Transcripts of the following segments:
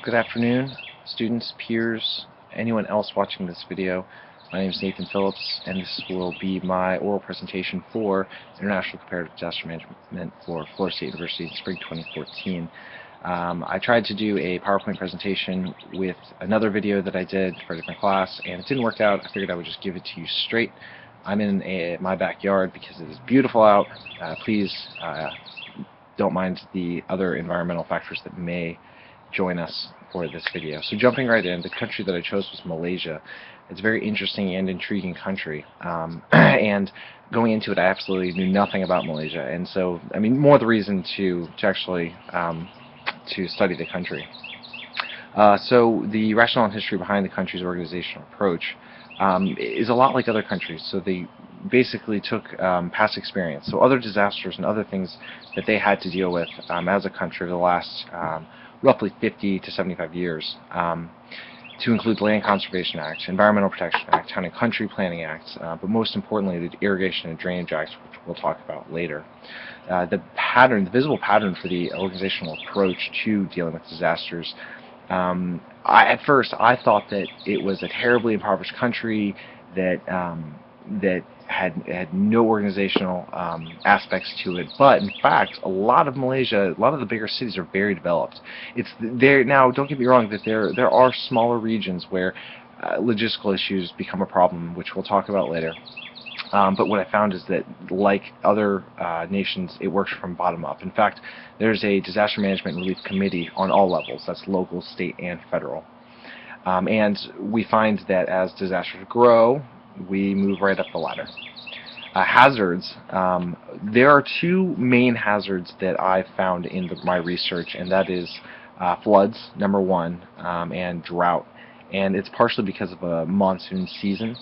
Good afternoon, students, peers, anyone else watching this video. My name is Nathen Phillips, and this will be my oral presentation for International Comparative Disaster Management for Florida State University in spring 2014. I tried to do a PowerPoint presentation with another video that I did for a different class, and it didn't work out. I figured I would just give it to you straight. I'm in my backyard because it is beautiful out. Please don't mind the other environmental factors that may join us for this video. So jumping right in, the country that I chose was Malaysia. It's a very interesting and intriguing country, and going into it I absolutely knew nothing about Malaysia, and so I mean more the reason to actually to study the country. So the rationale and history behind the country's organizational approach is a lot like other countries. So they basically took past experience, so other disasters and other things that they had to deal with as a country over the last roughly 50 to 75 years, to include the Land Conservation Act, Environmental Protection Act, Town and Country Planning Act, but most importantly the Irrigation and Drainage Act, which we'll talk about later. The visible pattern for the organizational approach to dealing with disasters, at first I thought that it was a terribly impoverished country that had no organizational aspects to it, but in fact a lot of Malaysia, a lot of the bigger cities are very developed. Now, don't get me wrong, that there are smaller regions where logistical issues become a problem, which we'll talk about later. But what I found is that, like other nations, it works from bottom up. In fact, there's a disaster management relief committee on all levels. That's local, state, and federal. And we find that as disasters grow, we move right up the ladder. Hazards. There are two main hazards that I've found in my research, and that is floods, number one, and drought. And it's partially because of a monsoon season.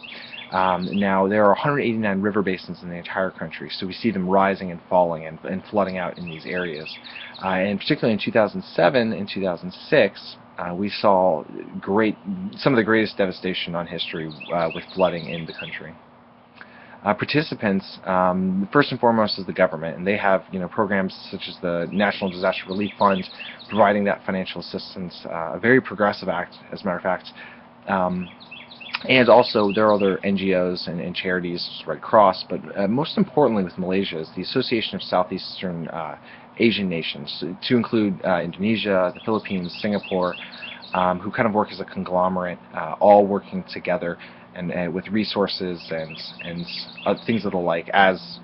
Now, there are 189 river basins in the entire country, so we see them rising and falling and flooding out in these areas. And particularly in 2007 and 2006, we saw some of the greatest devastation on history with flooding in the country. Participants, first and foremost, is the government, and they have programs such as the National Disaster Relief Fund, providing that financial assistance. A very progressive act, as a matter of fact. And also there are other NGOs and charities, Red Cross, but most importantly with Malaysia is the Association of Southeastern Asian Nations, to include Indonesia, the Philippines, Singapore, who kind of work as a conglomerate, all working together and with resources and things of the like as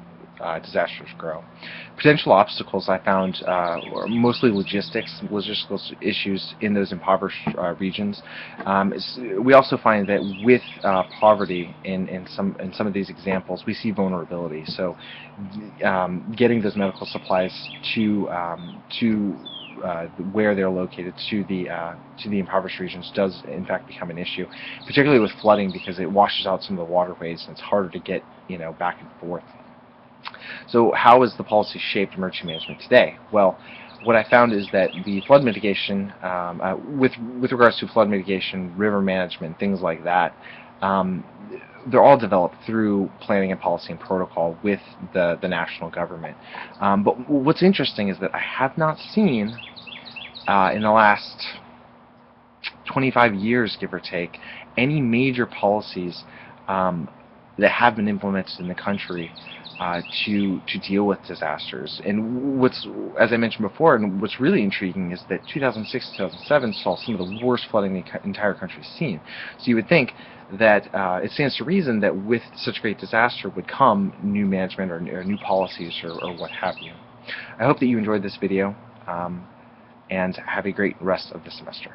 disasters grow. Potential obstacles I found were mostly logistical issues in those impoverished regions. We also find that with poverty in some of these examples, we see vulnerability. So getting those medical supplies to where they're located, to the impoverished regions, does in fact become an issue, particularly with flooding, because it washes out some of the waterways and it's harder to get back and forth. So how is the policy shaped emergency management today? Well, what I found is that the flood mitigation, with regards to flood mitigation, river management, things like that, they're all developed through planning and policy and protocol with the national government. But what's interesting is that I have not seen in the last 25 years, give or take, any major policies that have been implemented in the country to deal with disasters. And as I mentioned before, and what's really intriguing is that 2006-2007 saw some of the worst flooding the entire country's seen. So you would think that it stands to reason that with such great disaster would come new management or new policies or what have you. I hope that you enjoyed this video, and have a great rest of the semester.